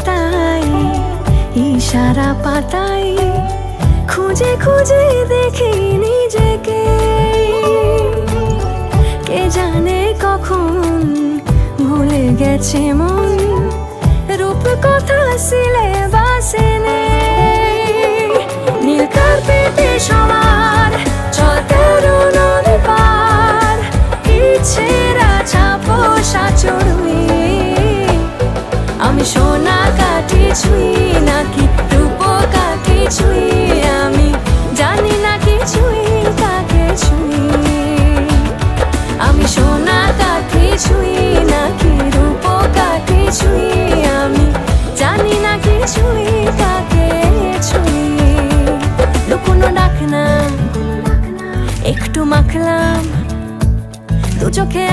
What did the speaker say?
তাই ইশারা পাতাই খুঁজে খুঁজে দেখি নিজেকে। কে জানে কখন ভুলে গেছে মন, রূপ কথা সিলেবাসে নেই। নীল কার্পেটে সবার চল 13 নদী পার, ইচ্ছেরা ছাপোষা চড়ুই। আমি সোনা কাঠি ছুঁই নাকি রূপ কাঠি ছুঁই, আমি জানি না কিছুই কাকে ছুঁই। আমি সোনা কাঠি ছুঁই নাকি রূপ কাঠি ছুঁই, আমি জানি না কিছুই কাকে ছুঁই। লুকোনো ডাক না একটু মাখলাম, দু চোখে